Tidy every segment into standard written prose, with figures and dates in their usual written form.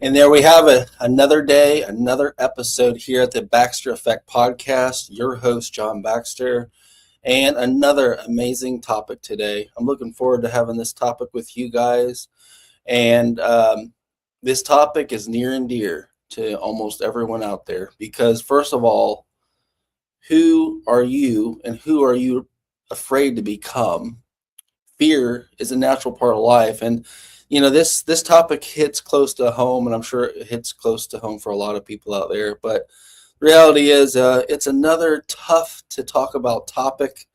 And there we have it. Another day, another episode here at the Baxter Effect podcast. Your host, John Baxter, and another amazing topic today. I'm looking forward to having this topic with you guys. And this topic is near and dear to almost everyone out there because, first of all, who are you and who are you afraid to become? Fear is a natural part of life. And this topic hits close to home, and I'm sure it hits close to home for a lot of people out there. But the reality is, it's another tough to talk about topic.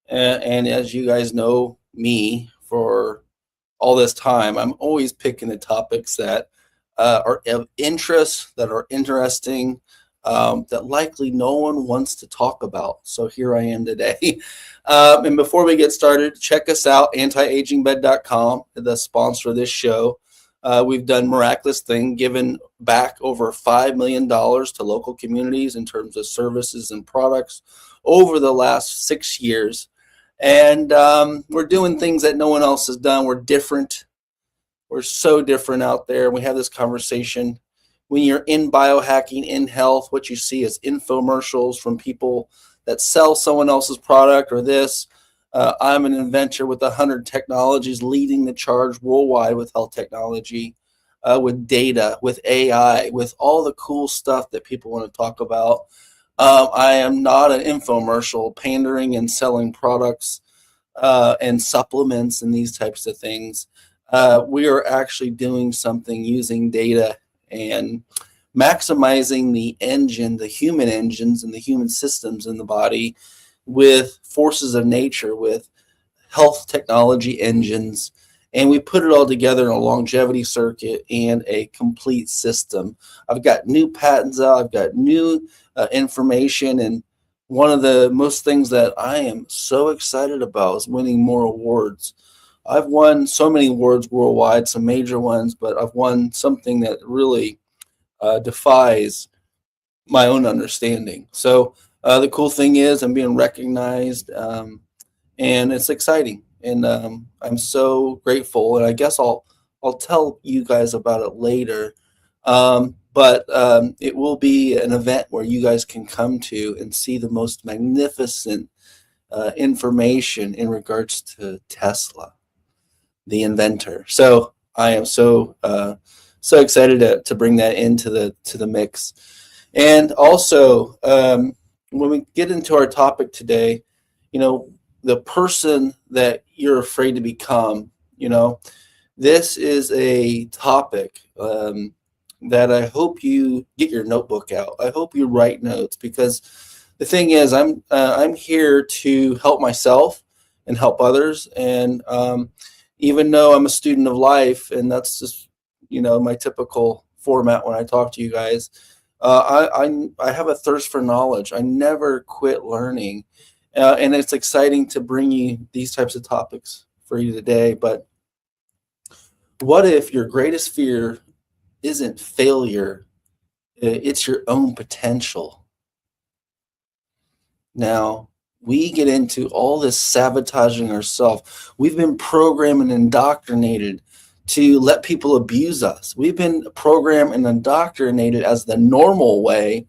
And as you guys know me for all this time, I'm always picking the topics that are of interest, that are interesting, that likely no one wants to talk about. So here I am today. And before we get started, check us out, antiagingbed.com, the sponsor of this show. We've done miraculous thing, given back over $5 million to local communities in terms of services and products over the last 6 years. And we're doing things that no one else has done. We're different. We're so different out there. We have this conversation. When you're in biohacking, in health, what you see is infomercials from people that sell someone else's product or this. I'm an inventor with 100 technologies leading the charge worldwide with health technology, with data, with AI, with all the cool stuff that people want to talk about. I am not an infomercial pandering and selling products and supplements and these types of things. We are actually doing something using data and maximizing the engine, the human engines and the human systems in the body with forces of nature, with health technology engines. And we put it all together in a longevity circuit and a complete system. I've got new patents out. I've got new information. And one of the most things that I am so excited about is winning more awards. I've won so many awards worldwide, some major ones, but I've won something that really defies my own understanding. So the cool thing is I'm being recognized, and it's exciting. And I'm so grateful. And I guess I'll tell you guys about it later. But it will be an event where you guys can come to and see the most magnificent information in regards to Tesla, the inventor. So I am so excited to bring that into the mix. And also, when we get into our topic today, the person that you're afraid to become, this is a topic that I hope you get your notebook out. I hope you write notes, because the thing is, I'm here to help myself and help others. And even though I'm a student of life, and that's just my typical format when I talk to you guys, I have a thirst for knowledge. I never quit learning, and it's exciting to bring you these types of topics for you today. But what if your greatest fear isn't failure? It's your own potential. Now, we get into all this sabotaging ourselves. We've been programmed and indoctrinated to let people abuse us. We've been programmed and indoctrinated as the normal way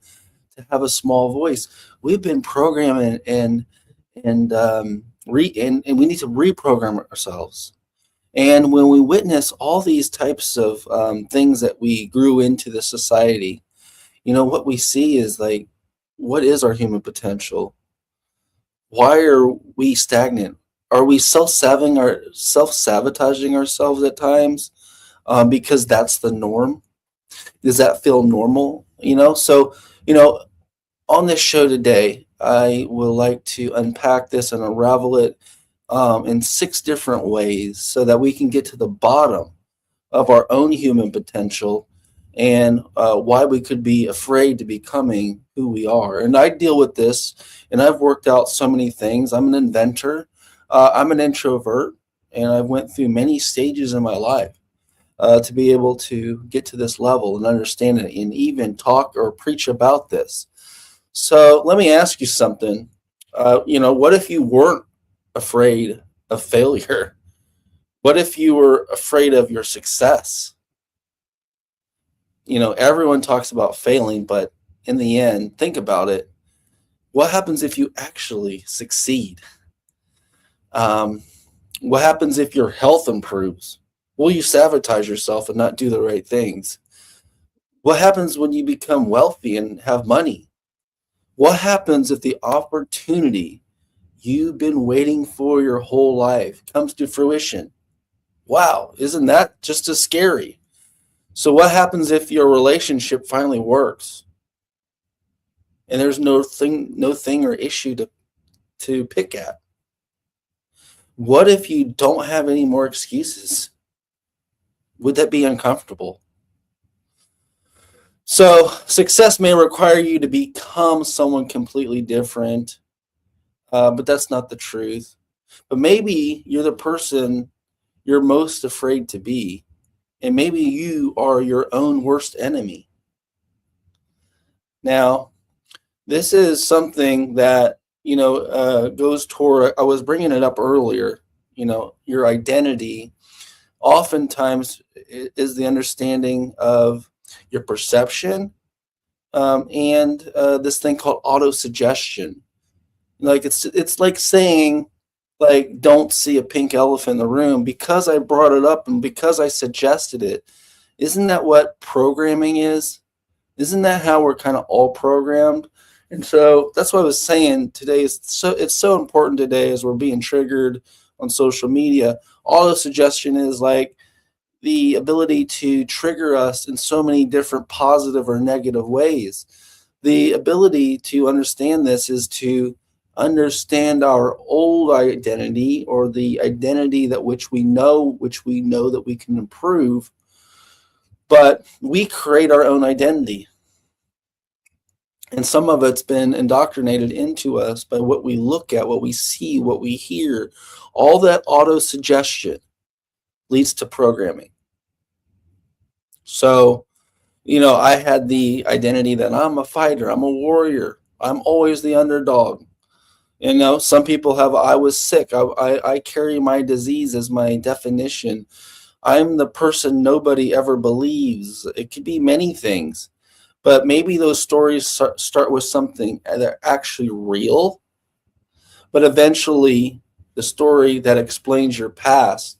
to have a small voice. We've been programmed and we need to reprogram ourselves. And when we witness all these types of things that we grew into the society, what we see is like, what is our human potential? Why are we stagnant? Are we self-sabotaging ourselves at times because that's the norm? Does that feel normal? So, on this show today, I would like to unpack this and unravel it in 6 different ways so that we can get to the bottom of our own human potential and why we could be afraid to becoming who we are. And I deal with this, and I've worked out so many things. I'm an inventor. I'm an introvert, and I went through many stages in my life to be able to get to this level and understand it and even talk or preach about this. So let me ask you something. What if you weren't afraid of failure? What if you were afraid of your success? everyone talks about failing, but in the end, think about it. What happens if you actually succeed? Um, what happens if your health improves? Will you sabotage yourself and not do the right things? What happens when you become wealthy and have money? What happens if the opportunity you've been waiting for your whole life comes to fruition? Wow, isn't that just as scary? So, what happens if your relationship finally works and there's no thing or issue to pick at? What if you don't have any more excuses? Would that be uncomfortable? So, success may require you to become someone completely different, but that's not the truth. But maybe you're the person you're most afraid to be, and maybe you are your own worst enemy. Now, this is something that goes toward. I was bringing it up earlier. Your identity oftentimes is the understanding of your perception, and this thing called autosuggestion. Like it's like saying, like, don't see a pink elephant in the room because I brought it up and because I suggested it. Isn't that what programming is? Isn't that how we're kind of all programmed? And so that's what I was saying today. It's so important today as we're being triggered on social media. Auto suggestion is like the ability to trigger us in so many different positive or negative ways. The ability to understand this is to understand our old identity, or the identity which we know that we can improve, but we create our own identity. And some of it's been indoctrinated into us by what we look at, what we see, what we hear. All that auto suggestion leads to programming. So, I had the identity that I'm a fighter, I'm a warrior, I'm always the underdog. Some people have, I was sick, I carry my disease as my definition. I'm the person nobody ever believes. It could be many things. But maybe those stories start with something that are actually real, but eventually the story that explains your past,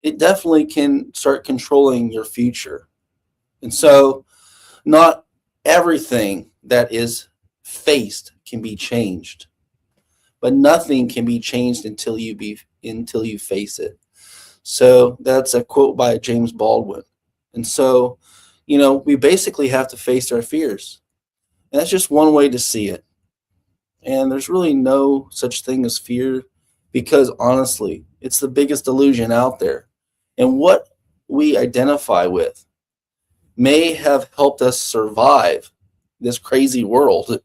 it definitely can start controlling your future. And so not everything that is faced can be changed, but nothing can be changed until you face it. So that's a quote by James Baldwin. And so, we basically have to face our fears. And that's just one way to see it. And there's really no such thing as fear, because honestly, it's the biggest illusion out there. And what we identify with may have helped us survive this crazy world,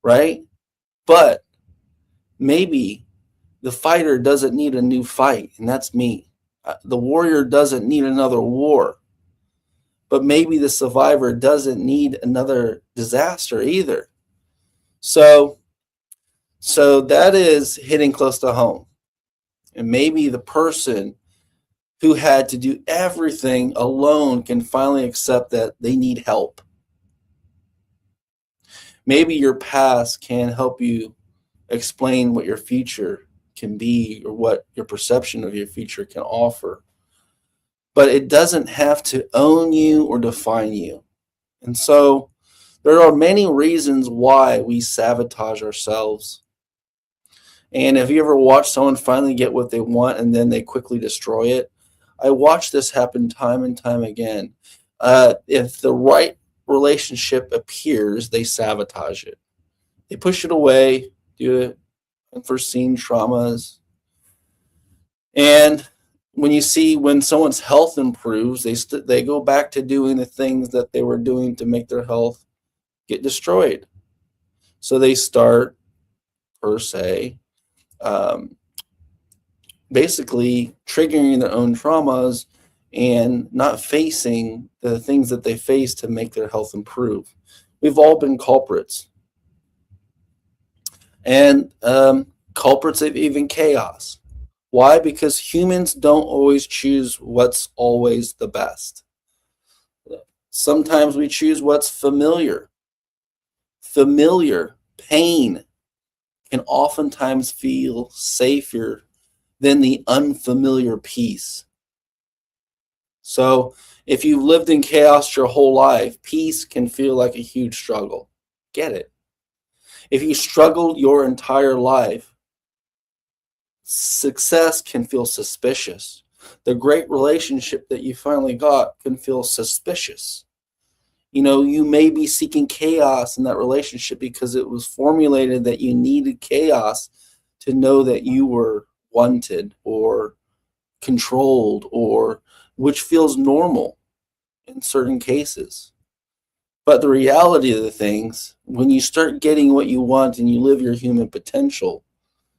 right? But maybe the fighter doesn't need a new fight, and that's me. The warrior doesn't need another war. But maybe the survivor doesn't need another disaster either. So that is hitting close to home. And maybe the person who had to do everything alone can finally accept that they need help. Maybe your past can help you explain what your future can be, or what your perception of your future can offer. But it doesn't have to own you or define you. And so there are many reasons why we sabotage ourselves. And if you ever watch someone finally get what they want and then they quickly destroy it, I watch this happen time and time again. If the right relationship appears, they sabotage it. They push it away due to unforeseen traumas. And when someone's health improves, they go back to doing the things that they were doing to make their health get destroyed. So they start, per se, basically triggering their own traumas and not facing the things that they face to make their health improve. We've all been culprits. And culprits of even chaos. Why? Because humans don't always choose what's always the best. Sometimes we choose what's familiar. Familiar pain can oftentimes feel safer than the unfamiliar peace. So if you've lived in chaos your whole life, peace can feel like a huge struggle. Get it? If you struggled your entire life, success can feel suspicious. The great relationship that you finally got can feel suspicious. You may be seeking chaos in that relationship because it was formulated that you needed chaos to know that you were wanted or controlled, or which feels normal in certain cases. But the reality of the things, when you start getting what you want and you live your human potential,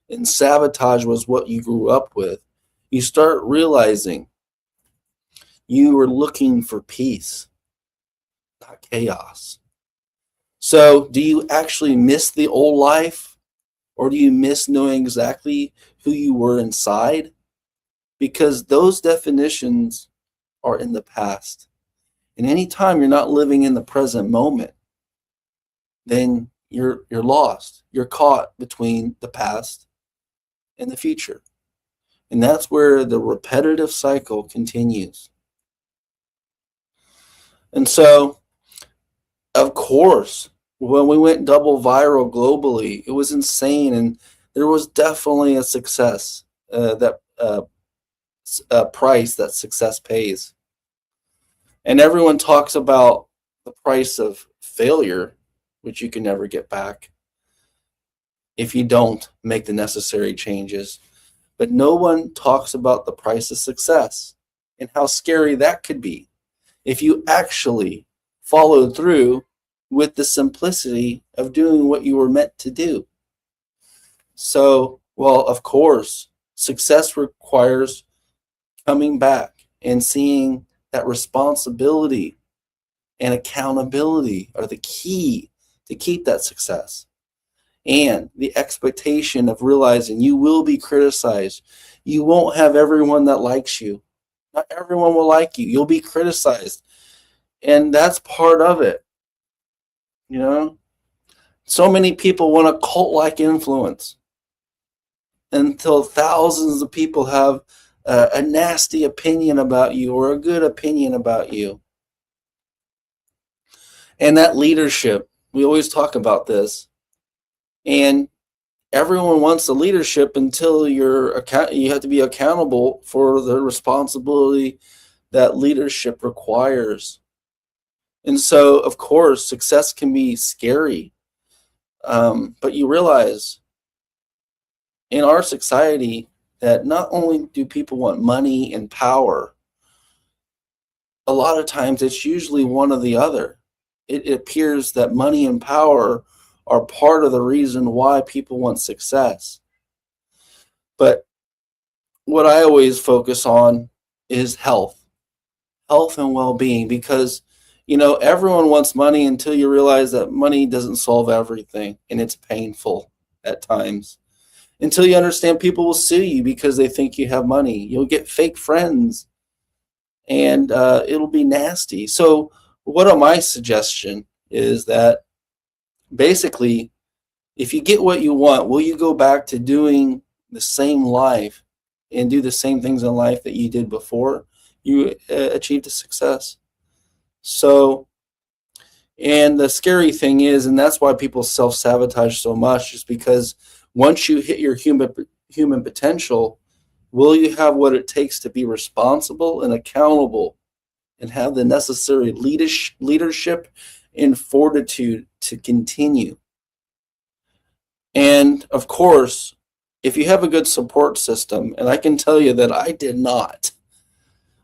and sabotage was what you grew up with, you start realizing you were looking for peace, not chaos. So, do you actually miss the old life, or do you miss knowing exactly who you were inside? Because those definitions are in the past. And anytime you're not living in the present moment, then you're lost. You're caught between the past and the future. And that's where the repetitive cycle continues. And so, of course, when we went double viral globally, it was insane. And there was definitely a success, that price that success pays. And everyone talks about the price of failure, which you can never get back if you don't make the necessary changes. But no one talks about the price of success and how scary that could be if you actually followed through with the simplicity of doing what you were meant to do. So, well, of course, success requires coming back and seeing that responsibility and accountability are the key to keep that success. And the expectation of realizing you will be criticized. You won't have everyone that likes you. Not everyone will like you. You'll be criticized. And that's part of it. So many people want a cult-like influence until thousands of people have a nasty opinion about you or a good opinion about you. And that leadership, we always talk about this. And everyone wants the leadership until you have to be accountable for the responsibility that leadership requires. And so, of course, success can be scary. But you realize in our society that not only do people want money and power, a lot of times it's usually one or the other. It appears that money and power are part of the reason why people want success. But what I always focus on is health and well-being, because everyone wants money until you realize that money doesn't solve everything, and it's painful at times. Until you understand people will sue you because they think you have money. You'll get fake friends, and it'll be nasty. So what are my suggestion is that basically, if you get what you want, will you go back to doing the same life and do the same things in life that you did before you achieved a success? So, and the scary thing is, and that's why people self-sabotage so much, is because once you hit your human potential, will you have what it takes to be responsible and accountable and have the necessary leadership and fortitude to continue? And of course, if you have a good support system, and I can tell you that I did not.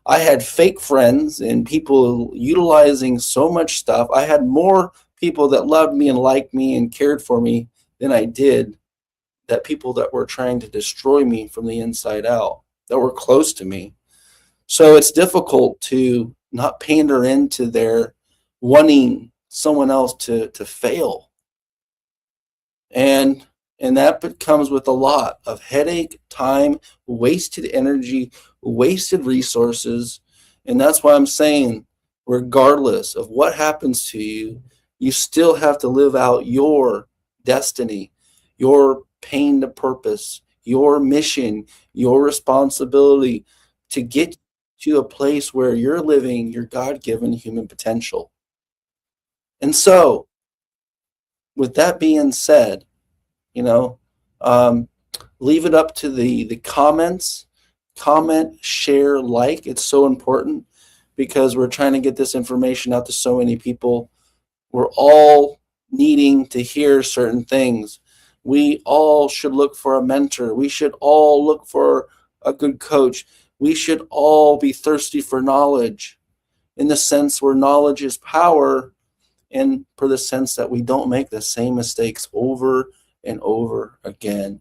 I had fake friends and people utilizing so much stuff. I had more people that loved me and liked me and cared for me than I did that people that were trying to destroy me from the inside out, that were close to me. So it's difficult to not pander into their wanting someone else to fail. And that comes with a lot of headache, time, wasted energy, wasted resources. And that's why I'm saying regardless of what happens to you, you still have to live out your destiny, your pain to purpose, your mission, your responsibility to get to a place where you're living your God-given human potential. And so, with that being said, you know, leave it up to the comments. Comment, share, like. It's so important because we're trying to get this information out to so many people. We're all needing to hear certain things. We all should look for a mentor. We should all look for a good coach. We should all be thirsty for knowledge in the sense where knowledge is power, and for the sense that we don't make the same mistakes over and over again.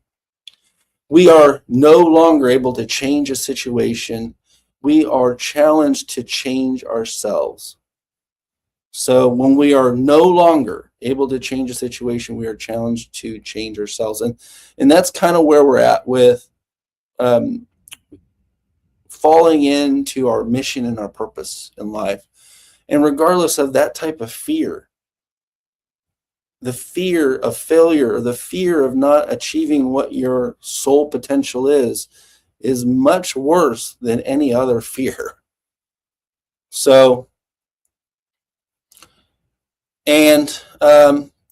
We are no longer able to change a situation. We are challenged to change ourselves. So when we are no longer able to change a situation, we are challenged to change ourselves. And that's kind of where we're at with falling into our mission and our purpose in life. And regardless of that type of fear, the fear of failure, or the fear of not achieving what your soul potential is much worse than any other fear. So, and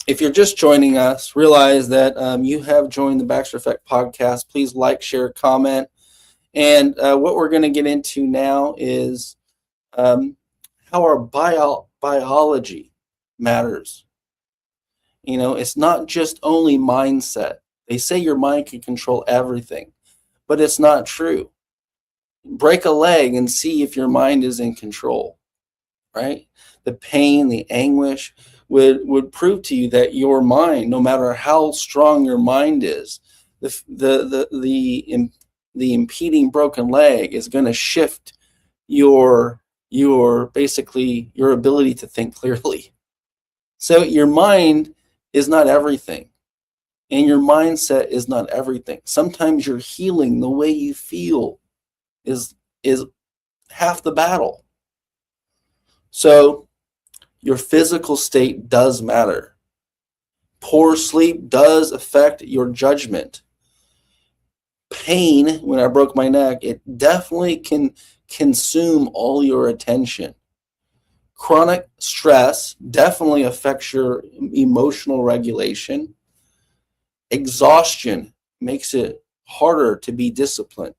if you're just joining us, realize that you have joined the Baxter Effect podcast. Please like, share, comment. And what we're going to get into now is how our biology matters. You know, it's not just only mindset. They say your mind can control everything, but it's not true. Break a leg and see if your mind is in control, right? The pain, the anguish would prove to you that your mind, no matter how strong your mind is, the impeding broken leg is going to shift your basically your ability to think clearly. So your mind is not everything, and your mindset is not everything. Sometimes your healing, the way you feel, is half the battle. So your physical state does matter. Poor sleep does affect your judgment. Pain, when I broke my neck, it definitely can consume all your attention. Chronic stress definitely affects your emotional regulation. Exhaustion makes it harder to be disciplined.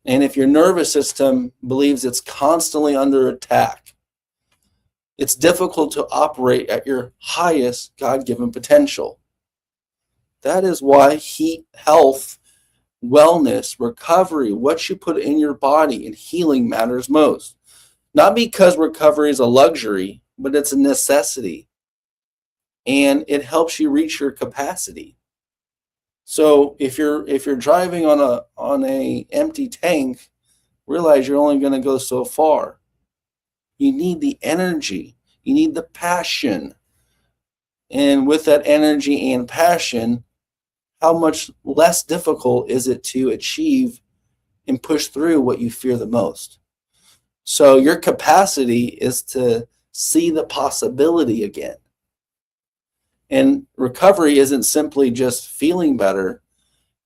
And if your nervous system believes it's constantly under attack, it's difficult to operate at your highest God-given potential. That is why health, wellness, recovery, what you put in your body, and healing matters most. Not because recovery is a luxury, but it's a necessity. And it helps you reach your capacity. So if you're driving on a empty tank, realize you're only going to go so far. You need the energy. You need the passion. And with that energy and passion, how much less difficult is it to achieve and push through what you fear the most? So your capacity is to see the possibility again. And recovery isn't simply just feeling better.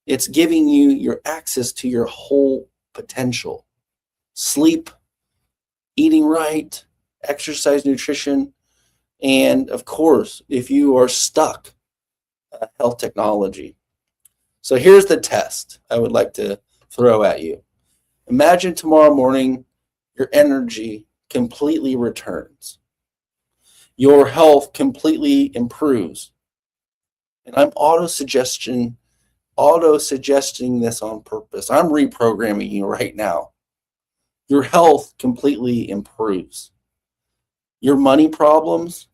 It's giving you your access to your whole potential. Sleep, eating right, exercise, nutrition, and of course, if you are stuck, health technology. So here's the test I would like to throw at you. Imagine tomorrow morning your energy completely returns. Your health completely improves. And I'm auto-suggesting this on purpose. I'm reprogramming you right now. Your health completely improves. Your money problems,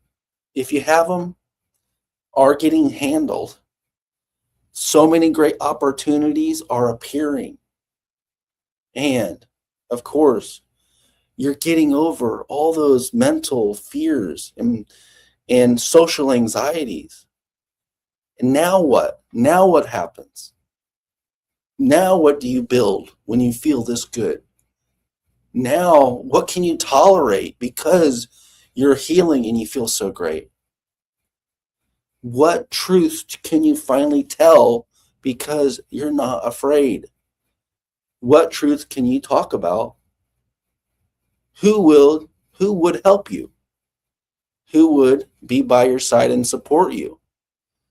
if you have them, are getting handled. So many great opportunities are appearing. And, of course, you're getting over all those mental fears and social anxieties. And now what? Now what happens? Now what do you build when you feel this good? Now, what can you tolerate because you're healing and you feel so great? What truth can you finally tell because you're not afraid? What truth can you talk about? Who would help you? Who would be by your side and support you?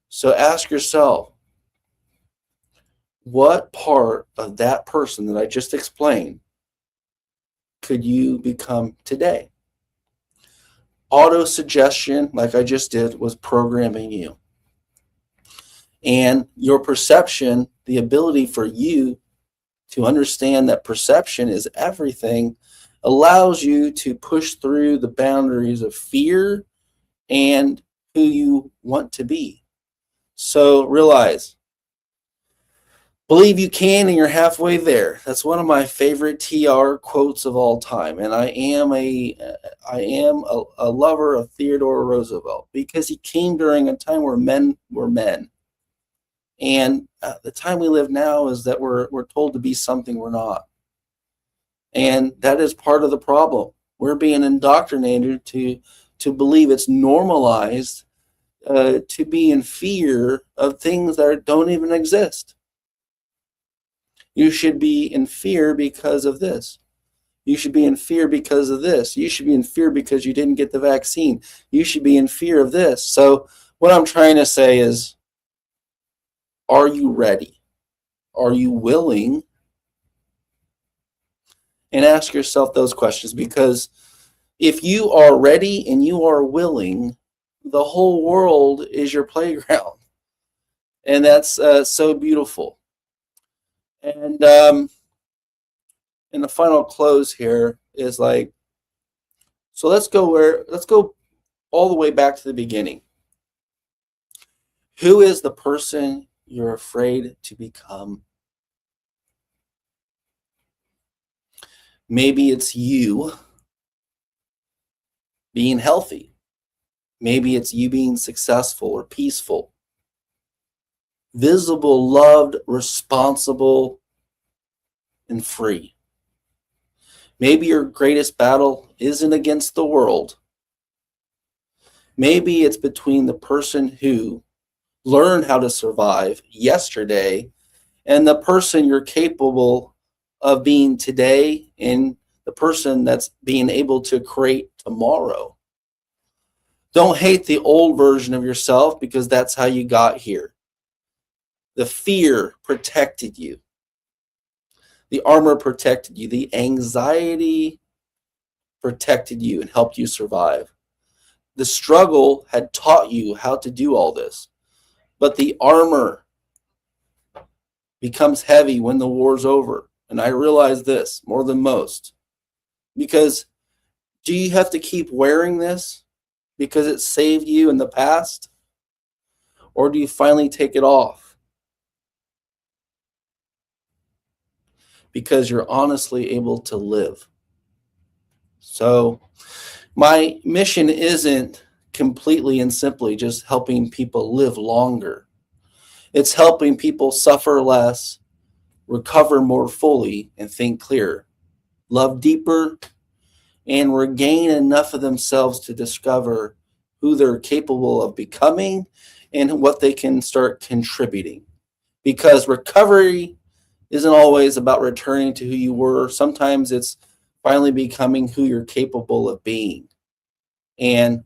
So ask yourself, what part of that person that I just explained could you become today? Auto suggestion, like I just did, was programming you. And your perception, the ability for you to understand that perception is everything, allows you to push through the boundaries of fear and who you want to be. So realize, believe you can and you're halfway there. That's one of my favorite TR quotes of all time. And I am a lover of Theodore Roosevelt because he came during a time where men were men. And the time we live now is that we're told to be something we're not. And that is part of the problem. We're being indoctrinated to believe it's normalized to be in fear of things that don't even exist. You should be in fear because of this. You should be in fear because of this. You should be in fear because you didn't get the vaccine. You should be in fear of this. So what I'm trying to say is, are you ready? Are you willing? And ask yourself those questions, because if you are ready and you are willing, the whole world is your playground. And that's so beautiful. And in the final close here is like, so let's go all the way back to the beginning. Who is the person you're afraid to become? Maybe it's you being healthy. Maybe it's you being successful or peaceful, visible, loved, responsible, and free. Maybe your greatest battle isn't against the world. Maybe it's between the person who learned how to survive yesterday and the person you're capable of being today and the person that's being able to create tomorrow. Don't hate the old version of yourself because that's how you got here. The fear protected you. The armor protected you. The anxiety protected you and helped you survive. The struggle had taught you how to do all this. But the armor becomes heavy when the war's over. And I realize this more than most. Because do you have to keep wearing this because it saved you in the past? Or do you finally take it off because you're honestly able to live? So my mission isn't completely and simply just helping people live longer. It's helping people suffer less, recover more fully, and think clearer, love deeper, and regain enough of themselves to discover who they're capable of becoming and what they can start contributing. Because recovery isn't always about returning to who you were. Sometimes it's finally becoming who you're capable of being. And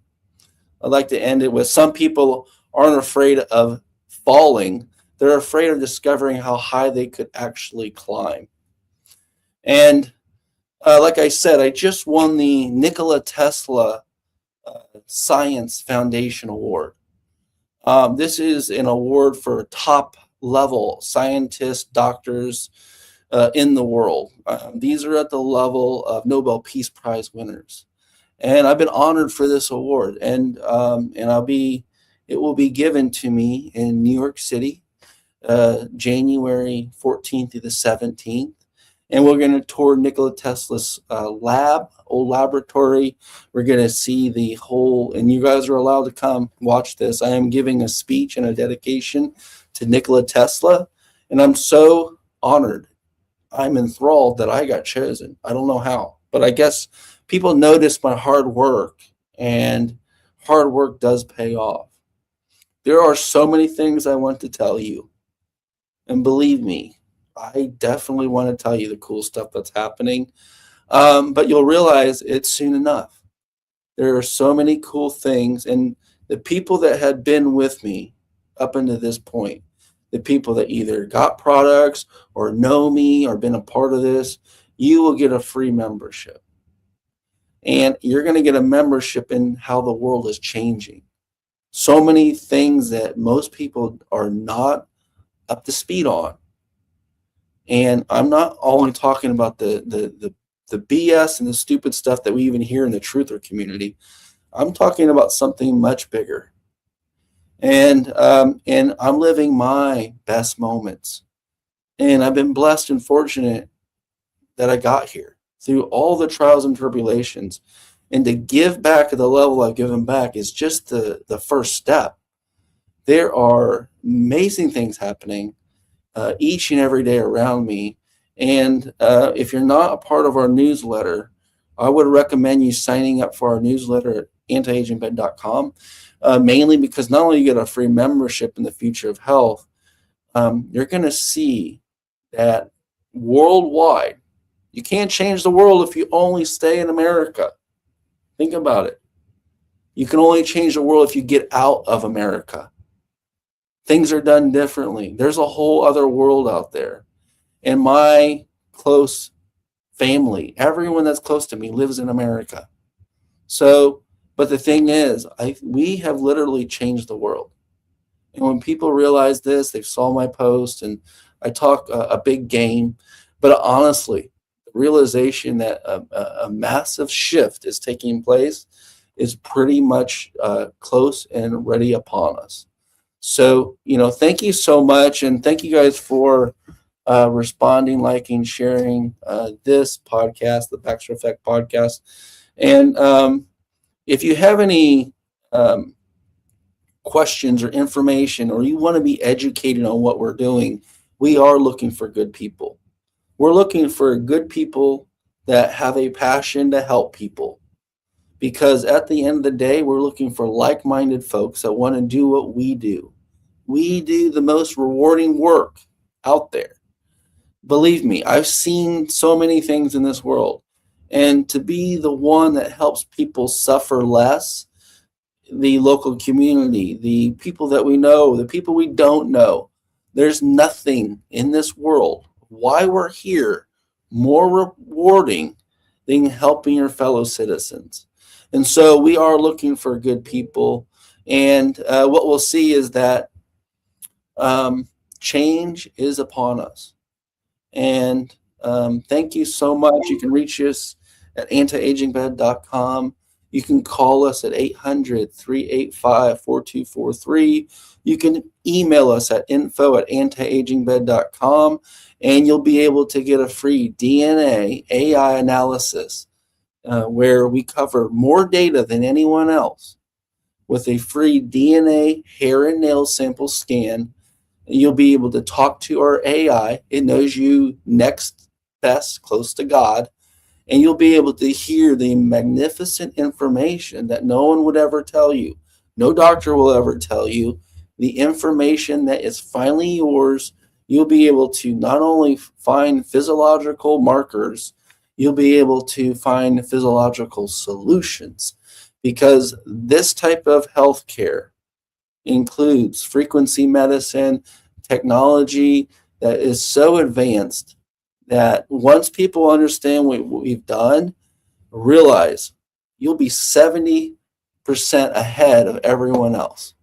I'd like to end it with, some people aren't afraid of falling. They're afraid of discovering how high they could actually climb. And like I said, I just won the Nikola Tesla Science Foundation Award. This is an award for top level scientists, doctors in the world. These are at the level of Nobel Peace Prize winners. And I've been honored for this award. And it will be given to me in New York City, January 14th through the 17th. And we're going to tour Nikola Tesla's old laboratory. We're going to see the whole, and you guys are allowed to come watch this. I am giving a speech and a dedication to Nikola Tesla, and I'm so honored. I'm enthralled that I got chosen. I don't know how, but I guess people notice my hard work, and hard work does pay off. There are so many things I want to tell you, and believe me, I definitely want to tell you the cool stuff that's happening. But you'll realize it's soon enough. There are so many cool things, and the people that had been with me up until this point, the people that either got products or know me or been a part of this, you will get a free membership. And you're going to get a membership in how the world is changing. So many things that most people are not up to speed on. And I'm not only talking about the BS and the stupid stuff that we even hear in the truther community. I'm talking about something much bigger. And I'm living my best moments. And I've been blessed and fortunate that I got here through all the trials and tribulations. And to give back at the level I've given back is just the first step. There are amazing things happening each and every day around me. And if you're not a part of our newsletter, I would recommend you signing up for our newsletter at antiagingbed.com, mainly because not only you get a free membership in the future of health, you're going to see that worldwide, you can't change the world if you only stay in America. Think about it. You can only change the world if you get out of America. Things are done differently. There's a whole other world out there. And my close family, everyone that's close to me lives in America. So, but the thing is, we have literally changed the world. And when people realize this, they saw my post, and I talk a big game. But honestly, the realization that a massive shift is taking place is pretty much close and ready upon us. So, thank you so much. And thank you guys for responding, liking, sharing this podcast, the Baxter Effect podcast. And if you have any questions or information, or you want to be educated on what we're doing, we are looking for good people. We're looking for good people that have a passion to help people. Because at the end of the day, we're looking for like-minded folks that want to do what we do. We do the most rewarding work out there. Believe me, I've seen so many things in this world. And to be the one that helps people suffer less, the local community, the people that we know, the people we don't know, there's nothing in this world, why we're here, more rewarding than helping your fellow citizens. And so we are looking for good people. And what we'll see is that change is upon us. And thank you so much. You can reach us at antiagingbed.com. You can call us at 800-385-4243. You can email us at info@antiagingbed.com, and you'll be able to get a free DNA AI analysis where we cover more data than anyone else with a free DNA hair and nail sample scan. You'll be able to talk to our AI. It knows you next best, close to God. And you'll be able to hear the magnificent information that no one would ever tell you. No doctor will ever tell you. The information that is finally yours, you'll be able to not only find physiological markers, you'll be able to find physiological solutions. Because this type of healthcare includes frequency medicine, technology that is so advanced that once people understand what we've done, realize you'll be 70% ahead of everyone else.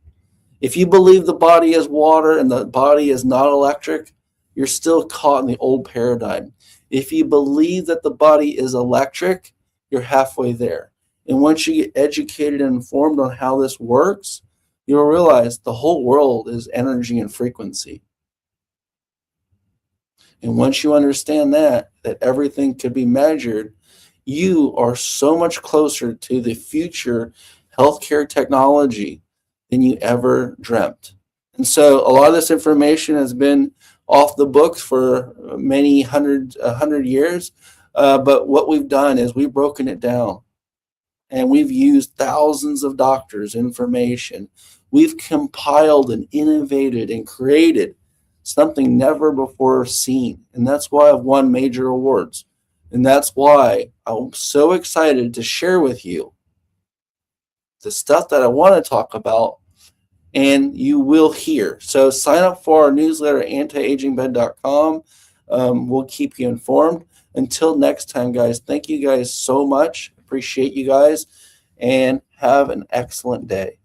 If you believe the body is water and the body is not electric, you're still caught in the old paradigm. If you believe that the body is electric, you're halfway there. And once you get educated and informed on how this works, you'll realize the whole world is energy and frequency. And once you understand that everything could be measured, you are so much closer to the future healthcare technology than you ever dreamt. And so a lot of this information has been off the books for many hundred years, But what we've done is we've broken it down, and we've used thousands of doctors' information. We've compiled and innovated and created something never before seen. And that's why I've won major awards. And that's why I'm so excited to share with you the stuff that I want to talk about, and you will hear. So sign up for our newsletter at antiagingbed.com. We'll keep you informed. Until next time, guys, thank you guys so much. Appreciate you guys, and have an excellent day.